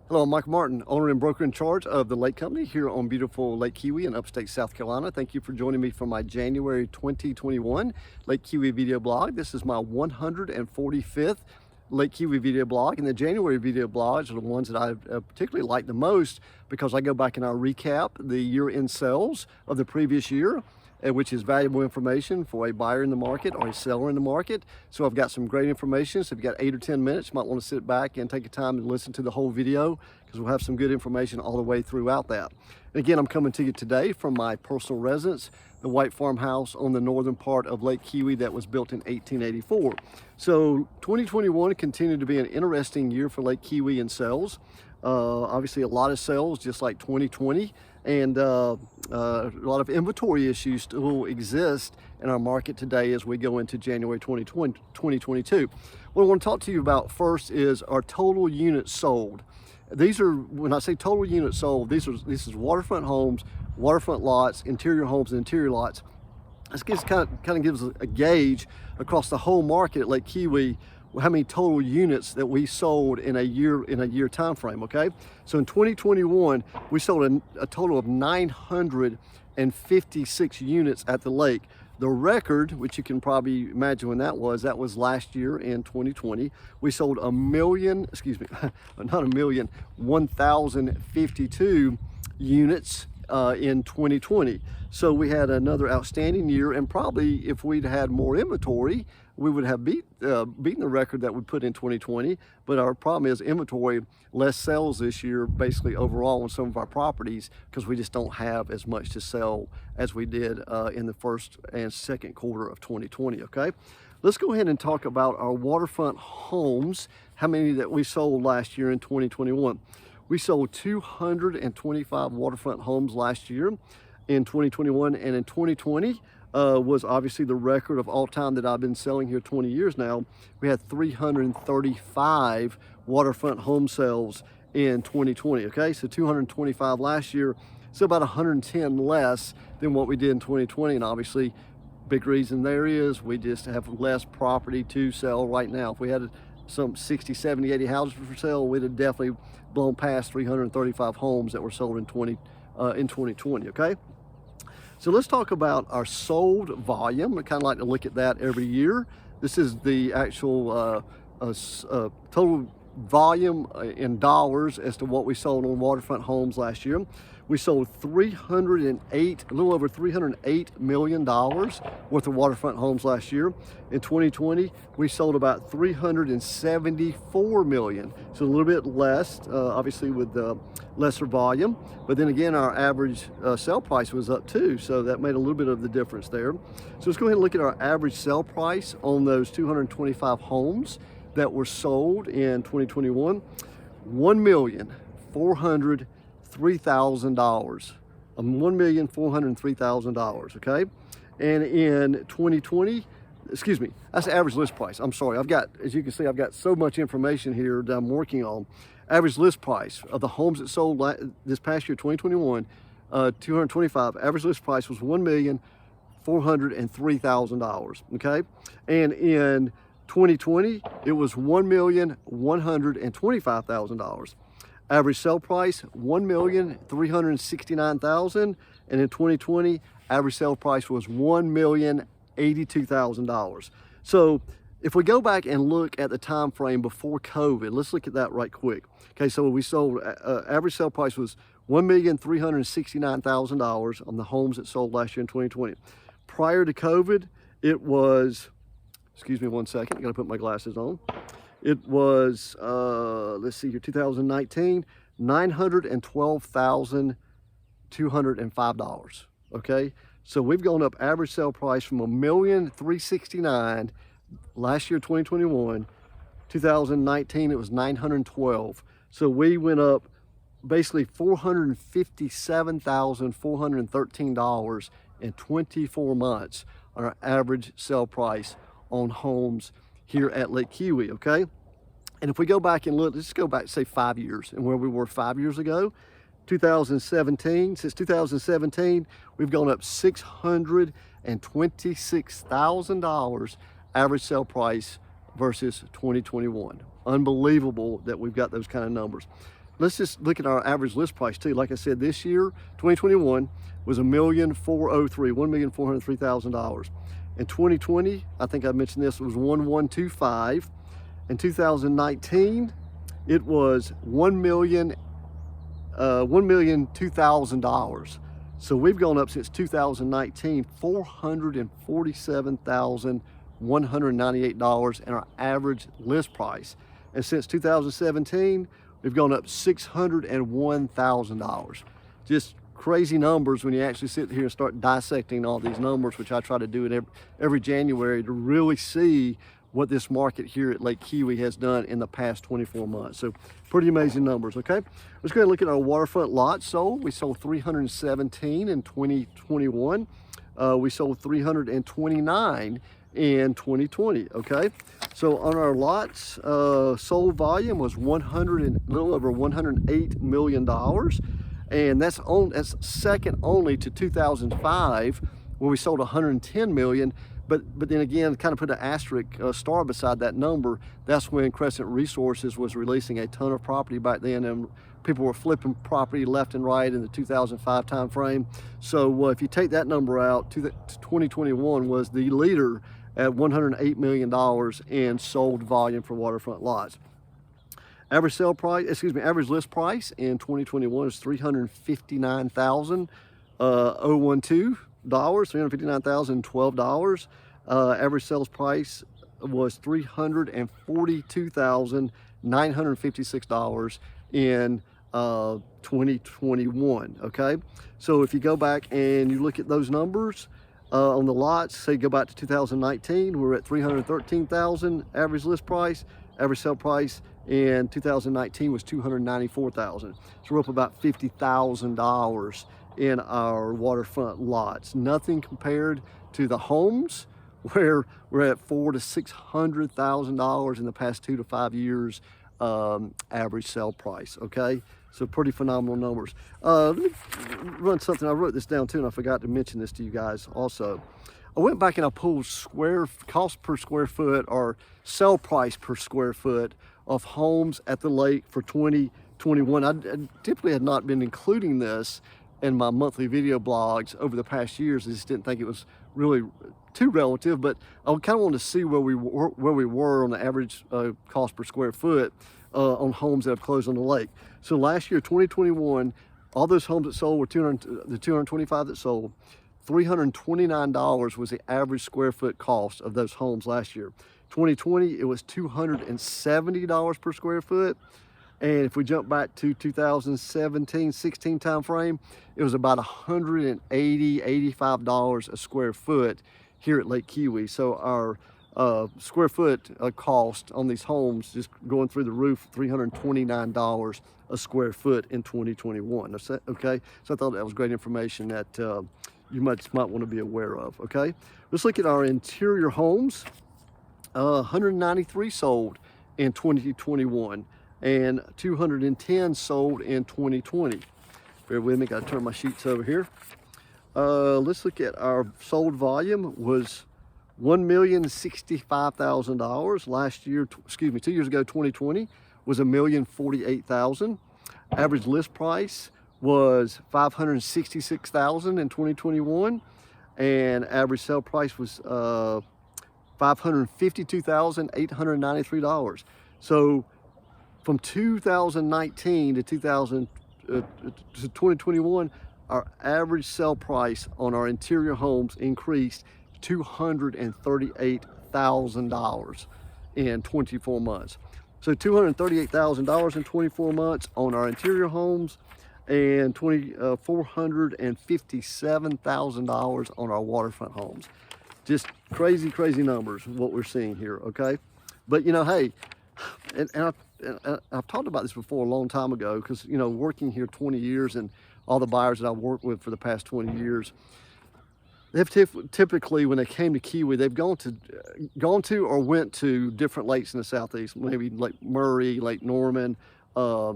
Hello, I'm Michael Martin, owner and broker in charge of the Lake Company here on beautiful Lake Keowee in upstate South Carolina. Thank you for joining me for my January 2021 Lake Keowee video blog. This is my 145th Lake Keowee video blog, and the January video blogs are the ones that I particularly like the most because I go back and I recap the year-end sales of the previous year, which is valuable information for a buyer in the market or a seller in the market. So I've got some great information. So if you've got 8 or 10 minutes, you might want to sit back and take the time and listen to the whole video because we'll have some good information all the way throughout that. And again, I'm coming to you today from my personal residence, the white farmhouse on the northern part of Lake Keowee that was built in 1884. So 2021 continued to be an interesting year for Lake Keowee in sales. Obviously a lot of sales, just like 2020, and a lot of inventory issues still exist in our market today as we go into January 2022. What I want to talk to you about first is our total units sold. These are, when I say total units sold, this is waterfront homes, waterfront lots, interior homes, and interior lots. This kind of gives a gauge across the whole market at Lake Keowee how many total units that we sold in a year time frame. Okay, so in 2021 we sold a total of 956 units at the lake. The record, which you can probably imagine when that was last year in 2020. We sold 1,052 units in 2020. So we had another outstanding year, and probably if we'd had more inventory, we would have beaten the record that we put in 2020. But our problem is inventory, less sales this year, basically overall on some of our properties, because we just don't have as much to sell as we did in the first and second quarter of 2020. Okay, let's go ahead and talk about our waterfront homes. How many that we sold last year in 2021? We sold 225 waterfront homes last year in 2021, and in 2020 was obviously the record of all time that I've been selling here 20 years now. We had 335 waterfront home sales in 2020. Okay, so 225 last year, so about 110 less than what we did in 2020. And obviously, big reason there is we just have less property to sell right now. If we had some 60, 70, 80 houses for sale, we'd have definitely blown past 335 homes that were sold in 2020. Okay, so let's talk about our sold volume. I kind of like to look at that every year. This is the actual total volume in dollars as to what we sold on waterfront homes last year. We sold a little over $308 million worth of waterfront homes last year. In 2020, we sold about $374 million. So a little bit less, obviously with lesser volume. But then again, our average sale price was up too. So that made a little bit of the difference there. So let's go ahead and look at our average sale price on those 225 homes that were sold in 2021. $1,403,000. $1,403,000. Okay, and in 2020, excuse me, that's the average list price. I'm sorry, as you can see, I've got so much information here that I'm working on. Average list price of the homes that sold this past year, 2021, 225. Average list price was $1,403,000. Okay, and in 2020, it was $1,125,000. Average sale price, $1,369,000, and in 2020, average sale price was $1,082,000. So if we go back and look at the time frame before COVID, let's look at that right quick. Okay, so we sold, average sale price was $1,369,000 on the homes that sold last year in 2020. Prior to COVID, it was, excuse me one second, I gotta put my glasses on. It was, let's see here, 2019, $912,205. Okay, so we've gone up average sale price from $1,369,000 last year, 2021. 2019, it was $912,000. So we went up basically $457,413 in 24 months on our average sale price on homes here at Lake Keowee. Okay, and if we go back and look, let's go back, say 5 years, and where we were 5 years ago, 2017. Since 2017, we've gone up $626,000 average sale price versus 2021. Unbelievable that we've got those kind of numbers. let's just look at our average list price too. Like I said, this year, 2021, was $1,403,000. In 2020, I think I mentioned this, was 1,125. In 2019, it was $1,002,000. So we've gone up since 2019, $447,198 in our average list price. And since 2017, we've gone up $601,000. Just crazy numbers when you actually sit here and start dissecting all these numbers, which I try to do it every January to really see what this market here at Lake Keowee has done in the past 24 months. So pretty amazing numbers, okay? Let's go ahead and look at our waterfront lots sold. We sold 317 in 2021. We sold 329 in 2020, okay? So on our lots, sold volume was a little over $108 million. And that's second only to 2005, where we sold 110 million. But then again, kind of put an asterisk star beside that number. That's when Crescent Resources was releasing a ton of property back then, and people were flipping property left and right in the 2005 timeframe. So if you take that number out, 2021 was the leader at $108 million in sold volume for waterfront lots. Average average list price in 2021 is $359,012. $359,012. Average sales price was $342,956 in 2021. Okay, so if you go back and you look at those numbers on the lots, say go back to 2019, we're at $313,000 average list price. Average sale price in 2019 was $294,000. So we're up about $50,000 in our waterfront lots. Nothing compared to the homes, where we're at $400,000 to $600,000 in the past 2 to 5 years average sale price. Okay, so pretty phenomenal numbers. Let me run something. I wrote this down too, and I forgot to mention this to you guys also. I went back and I pulled cost per square foot or sell price per square foot of homes at the lake for 2021. I typically had not been including this in my monthly video blogs over the past years. I just didn't think it was really too relative, but I kind of wanted to see where we were on the average cost per square foot on homes that have closed on the lake. So last year, 2021, all those homes that sold were the 225 that sold, $329 was the average square foot cost of those homes last year. 2020, it was $270 per square foot. And if we jump back to 2017-16 time frame, it was about $180, $85 a square foot here at Lake Keowee. So our square foot cost on these homes just going through the roof, $329 a square foot in 2021. Okay, so I thought that was great information that you might want to be aware of. Okay, let's look at our interior homes. 193 sold in 2021 and 210 sold in 2020. Bear with me, got to turn my sheets over here. Let's look at our sold volume was $1,065,000 last year. 2 years ago, 2020 was $1,048,000. Average list price was $566,000 in 2021, and average sale price was $552,893. So from 2019 to 2021, our average sale price on our interior homes increased $238,000 in 24 months. So $238,000 in 24 months on our interior homes, and $457,000 on our waterfront homes. Just crazy, crazy numbers, what we're seeing here, okay? But you know, hey, and I've talked about this before a long time ago, because you know, working here 20 years and all the buyers that I've worked with for the past 20 years, they've typically, when they came to Keowee, they've gone to or went to different lakes in the southeast, maybe Lake Murray, Lake Norman, a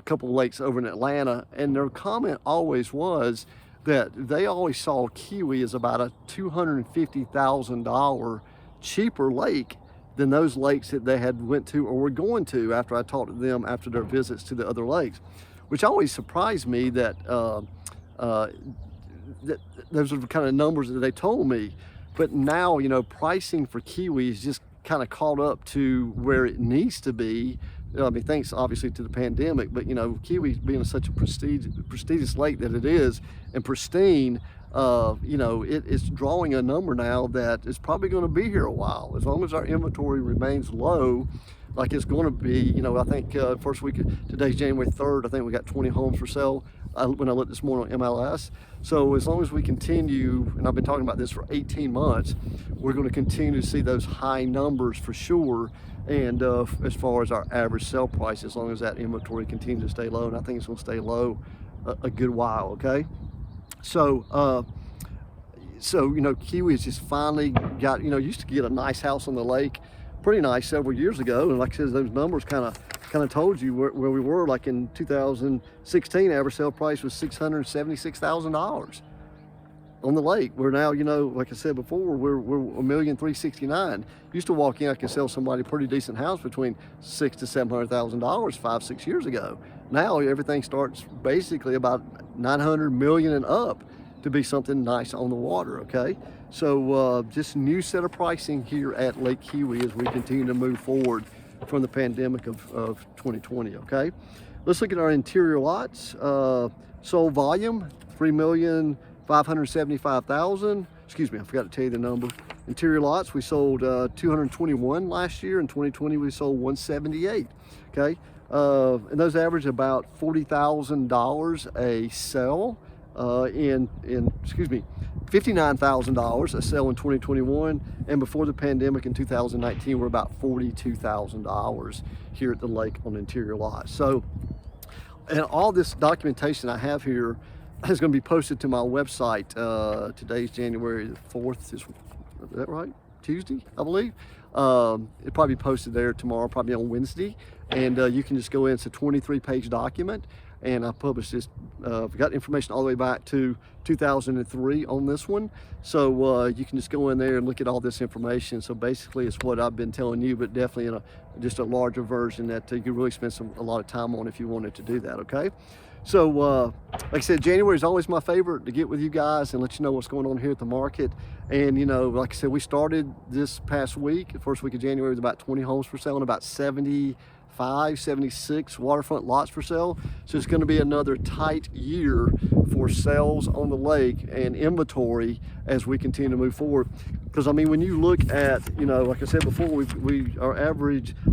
couple of lakes over in Atlanta, and their comment always was that they always saw Keowee as about a $250,000 cheaper lake than those lakes that they had went to or were going to after I talked to them after their visits to the other lakes, which always surprised me that, that those are the kind of numbers that they told me. But now, you know, pricing for Keowee is just kind of caught up to where it needs to be. I mean, thanks obviously to the pandemic, but you know, Keowee being such a prestigious lake that it is, and pristine, you know, it's drawing a number now that is probably going to be here a while. As long as our inventory remains low, like it's going to be, you know, I think first week, today's January 3rd, I think we got 20 homes for sale when I looked this morning on MLS. So as long as we continue, and I've been talking about this for 18 months, we're going to continue to see those high numbers for sure. And as far as our average sale price, as long as that inventory continues to stay low, and I think it's going to stay low a good while, okay? So, you know, Keowee has just finally got, you know, used to get a nice house on the lake, pretty nice several years ago, and like I said, those numbers kind of told you where we were. Like in 2016, average sale price was $676,000 on the lake. We're now, you know, like I said before, we're $1,369,000. Used to walk in, I could sell somebody a pretty decent house between $600,000 to $700,000 5-6 years ago. Now everything starts basically about 900 million and up to be something nice on the water, okay? So just new set of pricing here at Lake Keowee as we continue to move forward from the pandemic of 2020, okay? Let's look at our interior lots. Sold volume, 3,575,000. Excuse me, I forgot to tell you the number. Interior lots, we sold 221 last year. In 2020, we sold 178, okay? And those average about $40,000 a sale. $59,000 a sale in 2021, and before the pandemic in 2019 we're about $42,000 here at the lake on interior lots. So, and all this documentation I have here is going to be posted to my website. Today's January the 4th, is that right? Tuesday, I believe. It'll probably be posted there tomorrow, probably on Wednesday, and you can just go in. It's a 23-page document, and I published this. I've got information all the way back to 2003 on this one, so you can just go in there and look at all this information. So basically it's what I've been telling you, but definitely in just a larger version that you could really spend a lot of time on if you wanted to do that, okay? So like I said, January is always my favorite to get with you guys and let you know what's going on here at the market. And you know, like I said, we started this past week, the first week of January, with about 20 homes for sale and about 76 waterfront lots for sale. So it's going to be another tight year for sales on the lake and inventory as we continue to move forward. Because I mean, when you look at, you know, like I said before, our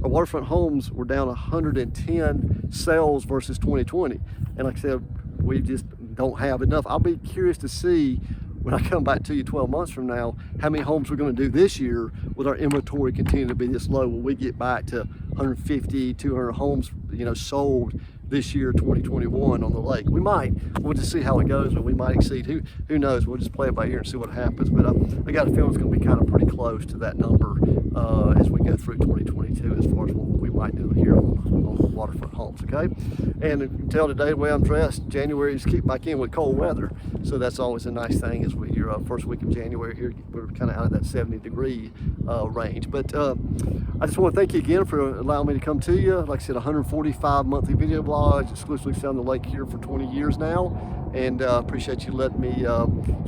waterfront homes were down 110 sales versus 2020, and like I said, we just don't have enough. I'll be curious to see when I come back to you 12 months from now, how many homes we're going to do this year with our inventory continuing to be this low. Will we get back to 150, 200 homes, you know, sold this year, 2021, on the lake? We might. We'll just see how it goes, but we might exceed. Who knows? We'll just play it by ear and see what happens. But I got a feeling it's going to be kind of pretty close to that number as we go through 2022 as far as what we might do here on waterfront homes, okay? And you can tell today the way I'm dressed, January is kicked back in with cold weather, so that's always a nice thing. As your first week of January here, we're kind of out of that 70-degree range. But I just want to thank you again for allowing me to come to you. Like I said, 145 monthly video blogs, exclusively found the lake here for 20 years now, and appreciate you letting me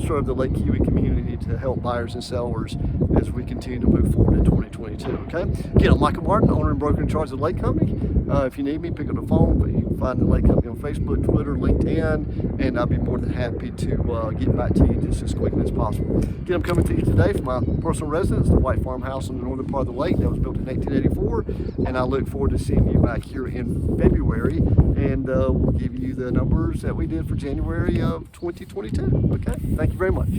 serve the Lake Keowee community to help buyers and sellers as we continue to move forward in 2022, okay? Again, I'm Michael Martin, owner and broker in charge of the Lake Company. If you need me, pick up the phone, but you can find the Lake Company on Facebook, Twitter, LinkedIn, and I'll be more than happy to get back to you just as quickly as possible. Again, I'm coming to you today from my personal residence, the white farmhouse on the northern part of the lake that was built in 1884, and I look forward to seeing you back here in February, and we'll give you the numbers that we did for January of 2022, okay? Thank you very much.